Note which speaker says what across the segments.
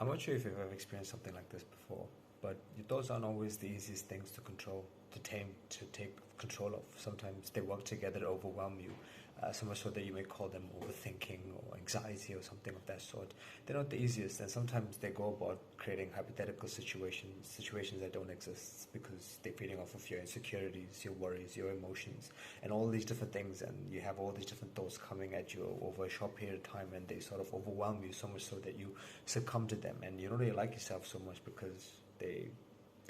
Speaker 1: I'm not sure if you've ever experienced something like this before, but your thoughts aren't always the easiest things to control, to tame, to take control of. Sometimes they work together to overwhelm you, so much so that you may call them overthinking or anxiety or something of that sort. They're not the easiest, and sometimes they go about creating hypothetical situations that don't exist because they're feeding off of your insecurities, your worries, your emotions, and all these different things. And you have all these different thoughts coming at you over a short period of time, and they sort of overwhelm you so much so that you succumb to them, and you don't really like yourself so much because they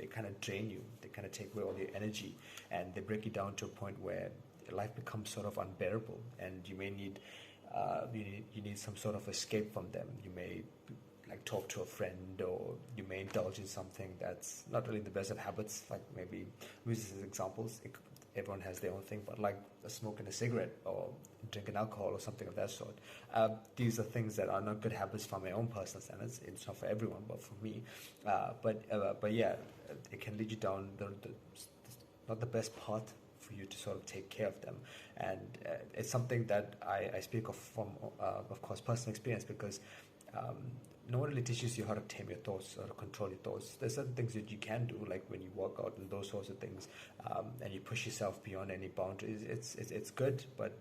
Speaker 1: kind of drain you. They kind of take away all your energy, and they break you down to a point where life becomes sort of unbearable, and you may need you need some sort of escape from them. You may like talk to a friend, or you may indulge in something that's not really the best of habits, like maybe use as examples. Everyone has their own thing, but like smoking a cigarette or drinking alcohol or something of that sort. These are things that are not good habits from my own personal standards. It's not for everyone, but for me. But yeah, it can lead you down not the best path for you to sort of take care of them. And it's something that I speak of course, personal experience, because no one really teaches you how to tame your thoughts or to control your thoughts. There's certain things that you can do, like when you work out and those sorts of things, and you push yourself beyond any boundaries. It's good, but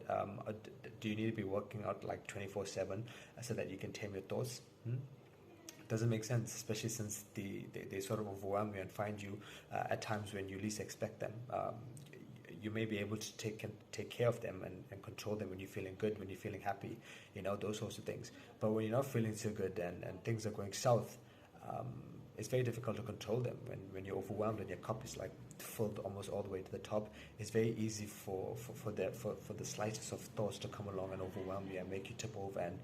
Speaker 1: do you need to be working out like 24/7 so that you can tame your thoughts? Doesn't make sense, especially since they sort of overwhelm you and find you at times when you least expect them. You may be able to take care of them and control them when you're feeling good, when you're feeling happy, those sorts of things. But when you're not feeling so good and things are going south, it's very difficult to control them. When you're overwhelmed and your cup is like filled almost all the way to the top, it's very easy for the slightest of thoughts to come along and overwhelm you and make you tip over and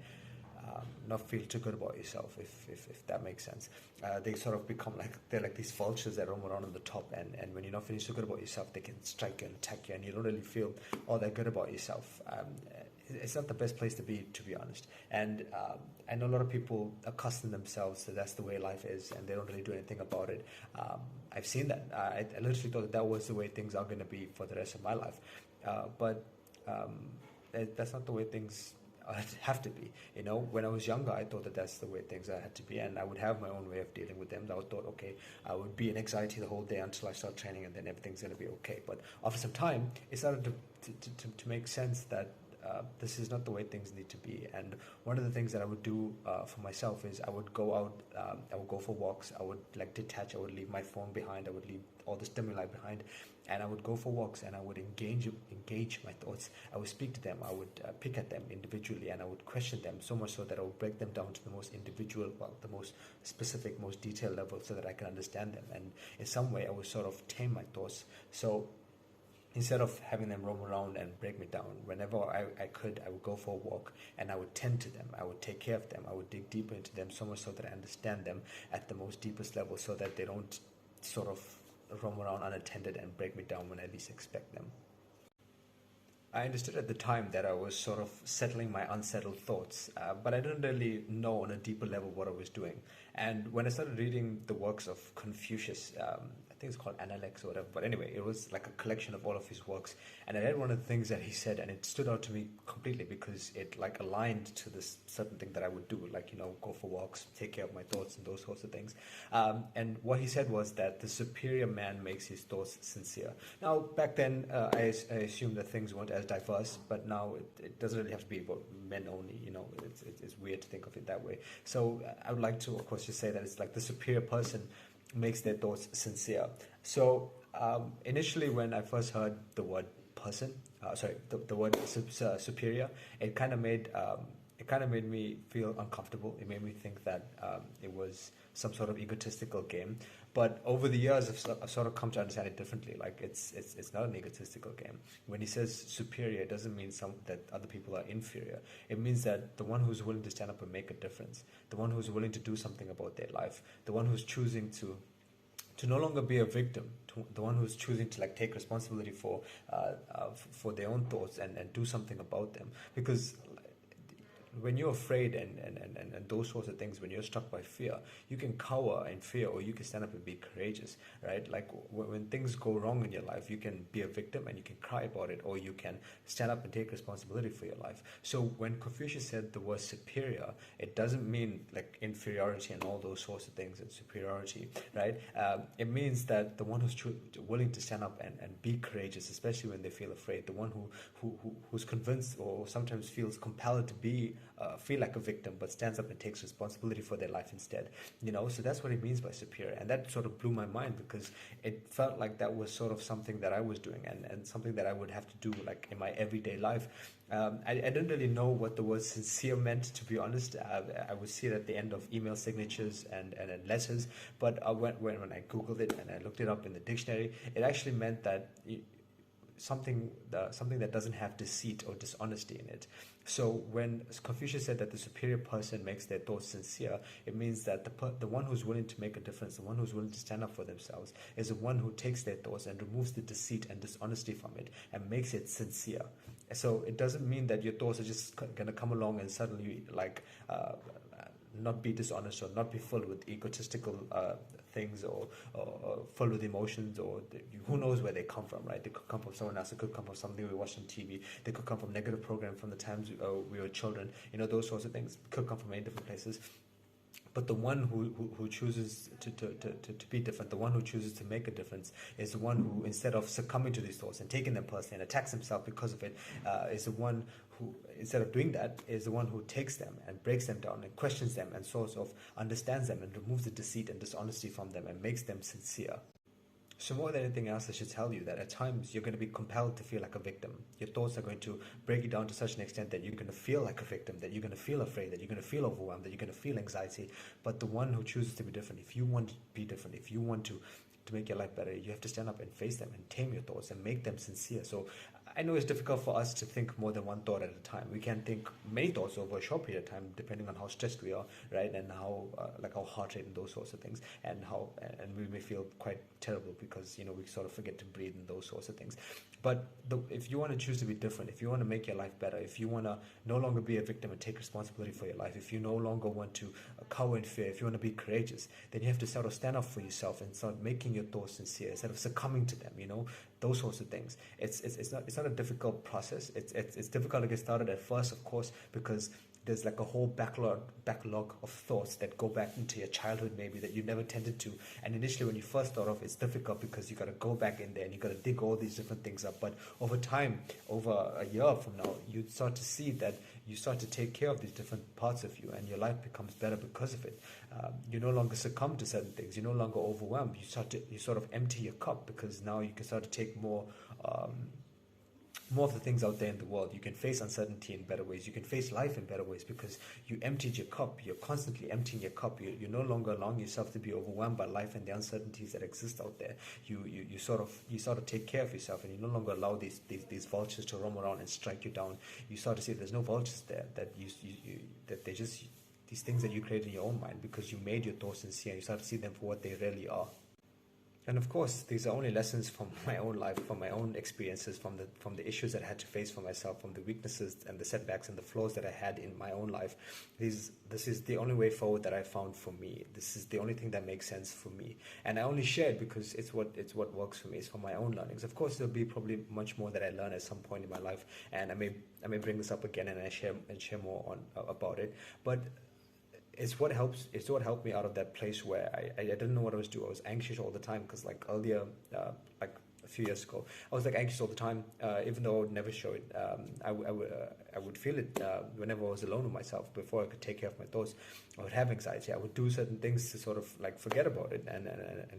Speaker 1: not feel too good about yourself, if that makes sense. They sort of become they're like these vultures that roam around on the top, and when you're not feeling so good about yourself, they can strike you and attack you, and you don't really feel all that good about yourself. It's not the best place to be honest. And I know a lot of people accustom themselves that that's the way life is, and they don't really do anything about it. I've seen that. I literally thought that was the way things are going to be for the rest of my life, but that's not the way things have to be. When I was younger, I thought that that's the way things had to be, and I would have my own way of dealing with them. I thought, okay, I would be in anxiety the whole day until I start training, and then everything's going to be okay. But after some time, it started to make sense that this is not the way things need to be. And one of the things that I would do for myself is I would go out, I would go for walks, I would detach, I would leave my phone behind, I would leave all the stimuli behind, and I would go for walks, and I would engage my thoughts. I would speak to them, I would pick at them individually, and I would question them so much so that I would break them down to the most individual, the most specific, most detailed level, so that I can understand them. And in some way I would sort of tame my thoughts. So instead of having them roam around and break me down, whenever I could, I would go for a walk, and I would tend to them. I would take care of them. I would dig deeper into them so much so that I understand them at the most deepest level, so that they don't sort of roam around unattended and break me down when I least expect them. I understood at the time that I was sort of settling my unsettled thoughts, but I didn't really know on a deeper level what I was doing. And when I started reading the works of Confucius, I think it's called Analects or whatever, but anyway, it was like a collection of all of his works. And I read one of the things that he said, and it stood out to me completely because it aligned to this certain thing that I would do, go for walks, take care of my thoughts, and those sorts of things. And what he said was that the superior man makes his thoughts sincere. Now, back then, I assumed that things weren't as diverse, but now it doesn't really have to be about men only. It's weird to think of it that way. So I would like to, of course, just say that it's like the superior person makes their thoughts sincere. So initially, when I first heard the word person, the word superior, it kind of made me feel uncomfortable. It made me think that it was some sort of egotistical game. But over the years, I've sort of come to understand it differently. Like it's not an egotistical game. When he says superior, it doesn't mean that other people are inferior. It means that the one who's willing to stand up and make a difference, the one who's willing to do something about their life, the one who's choosing to no longer be a victim, the one who's choosing to take responsibility for their own thoughts and do something about them. Because when you're afraid and those sorts of things, when you're struck by fear, you can cower in fear, or you can stand up and be courageous, right? Like when things go wrong in your life, you can be a victim and you can cry about it, or you can stand up and take responsibility for your life. So when Confucius said the word superior, it doesn't mean like inferiority and all those sorts of things and superiority, right? It means that the one who's willing to stand up and be courageous, especially when they feel afraid, the one who's convinced or sometimes feels compelled to be feel like a victim, but stands up and takes responsibility for their life instead. So that's what it means by superior, and that sort of blew my mind, because it felt like that was sort of something that I was doing, and something that I would have to do like in my everyday life. I didn't really know what the word sincere meant, to be honest. I would see it at the end of email signatures and letters, but when I googled it and I looked it up in the dictionary, it actually meant that something that doesn't have deceit or dishonesty in it. So when Confucius said that the superior person makes their thoughts sincere, it means that the one who's willing to make a difference, the one who's willing to stand up for themselves, is the one who takes their thoughts and removes the deceit and dishonesty from it and makes it sincere. So it doesn't mean that your thoughts are just going to come along and suddenly not be dishonest or not be filled with egotistical things, or filled with emotions, or who knows where they come from, right? They could come from someone else, it could come from something we watched on TV, they could come from negative program from the times we were children, those sorts of things could come from many different places. But the one who chooses to be different, the one who chooses to make a difference, is the one who, instead of succumbing to these thoughts and taking them personally and attacks himself because of it, is the one who, instead of doing that, is the one who takes them and breaks them down and questions them and sort of understands them and removes the deceit and dishonesty from them and makes them sincere. So more than anything else, I should tell you that at times you're going to be compelled to feel like a victim. Your thoughts are going to break you down to such an extent that you're going to feel like a victim, that you're going to feel afraid, that you're going to feel overwhelmed, that you're going to feel anxiety. But the one who chooses to be different, if you want to be different, if you want to make your life better, you have to stand up and face them and tame your thoughts and make them sincere. So I know it's difficult for us to think more than one thought at a time. We can think many thoughts over a short period of time, depending on how stressed we are, right? And how our heart rate and those sorts of things, and we may feel quite terrible because we sort of forget to breathe and those sorts of things. But if you want to choose to be different, if you want to make your life better, if you want to no longer be a victim and take responsibility for your life, if you no longer want to cower in fear, if you want to be courageous, then you have to sort of stand up for yourself and start making your thoughts sincere instead of succumbing to them. Those sorts of things. It's not a difficult process. It's difficult to get started at first, of course, because there's like a whole backlog of thoughts that go back into your childhood, maybe, that you never tended to. And initially when you first start off, it's difficult because you got to go back in there and you got to dig all these different things up. But over time, over a year from now, you start to see that you start to take care of these different parts of you, and your life becomes better because of it. You no longer succumb to certain things. You're no longer overwhelmed. You sort of empty your cup, because now you can start to take more of the things out there in the world. You can face uncertainty in better ways. You can face life in better ways because you emptied your cup. You're constantly emptying your cup. You're no longer allowing yourself to be overwhelmed by life and the uncertainties that exist out there. You sort of take care of yourself, and you no longer allow these vultures to roam around and strike you down. You start to see there's no vultures there, that that they're just these things that you create in your own mind because you made your thoughts sincere, and you start to see them for what they really are. And of course, these are only lessons from my own life, from my own experiences, from the issues that I had to face for myself, from the weaknesses and the setbacks and the flaws that I had in my own life. This is the only way forward that I found for me. This is the only thing that makes sense for me. And I only share it because it's what works for me. It's for my own learnings. Of course, there'll be probably much more that I learn at some point in my life, and I may bring this up again and share more about it. But it's what helped me out of that place where I didn't know what I was doing. I was anxious all the time because like earlier, like a few years ago, I was like anxious all the time, even though I would never show it. I would feel it whenever I was alone with myself. Before I could take care of my thoughts, I would have anxiety. I would do certain things to sort of like forget about it and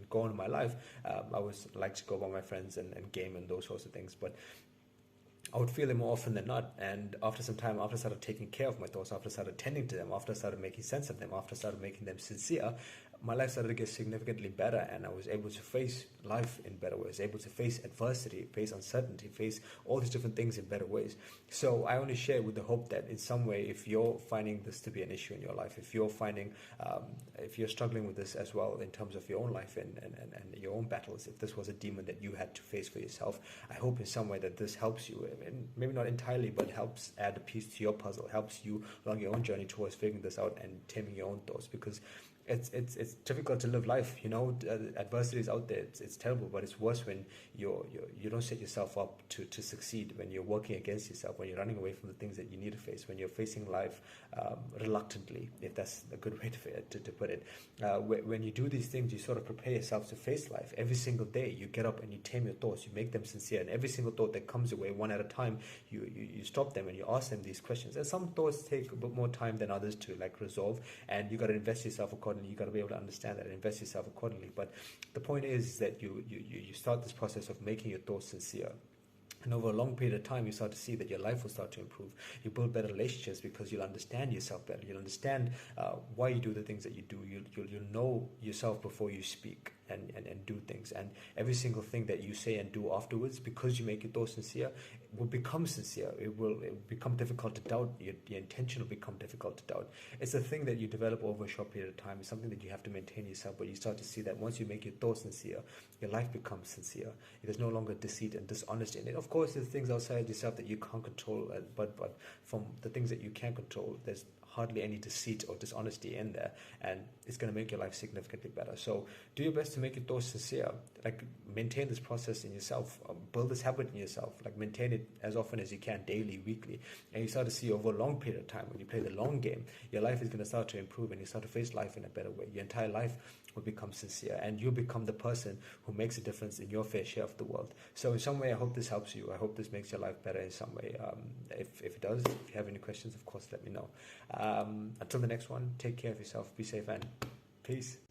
Speaker 1: go on in my life. I was like to go by my friends and game and those sorts of things, but I would feel it more often than not. And after some time, after I started taking care of my thoughts, after I started tending to them, after I started making sense of them, after I started making them sincere, my life started to get significantly better, and I was able to face life in better ways, able to face adversity, face uncertainty, face all these different things in better ways. So I only share with the hope that in some way, if you're finding this to be an issue in your life, if you're finding, if you're struggling with this as well in terms of your own life and your own battles, if this was a demon that you had to face for yourself, I hope in some way that this helps you, and maybe not entirely, but helps add a piece to your puzzle, helps you along your own journey towards figuring this out and taming your own thoughts, because it's difficult to live life. Adversity is out there. It's terrible, but it's worse when you don't set yourself up to succeed. When you're working against yourself, when you're running away from the things that you need to face, when you're facing life reluctantly, if that's a good way to put it. When you do these things, you sort of prepare yourself to face life every single day. You get up and you tame your thoughts. You make them sincere, and every single thought that comes your way, one at a time, you stop them and you ask them these questions. And some thoughts take a bit more time than others to resolve, and you got to invest yourself accordingly. You got to be able to understand that and invest yourself accordingly. But the point is that you start this process of making your thoughts sincere. And over a long period of time, you start to see that your life will start to improve. You build better relationships because you'll understand yourself better. You'll understand why you do the things that you do. You'll know yourself before you speak and do things. And every single thing that you say and do afterwards, because you make your thoughts sincere, it will become sincere. It will become difficult to doubt. Your intention will become difficult to doubt. It's a thing that you develop over a short period of time. It's something that you have to maintain yourself. But you start to see that once you make your thoughts sincere, your life becomes sincere. There's no longer deceit and dishonesty in it. Of course, there's things outside yourself that you can't control, but from the things that you can control, there's hardly any deceit or dishonesty in there, and it's going to make your life significantly better. So do your best to make your thoughts sincere. Maintain this process in yourself, build this habit in yourself, maintain it as often as you can, daily, weekly, and you start to see over a long period of time, when you play the long game, your life is going to start to improve, and you start to face life in a better way. Your entire life will become sincere, and you'll become the person who makes a difference in your fair share of the world. So in some way, I hope this helps you. I hope this makes your life better in some way. If it does, if you have any questions, of course, let me know. Until the next one, take care of yourself, be safe, and peace.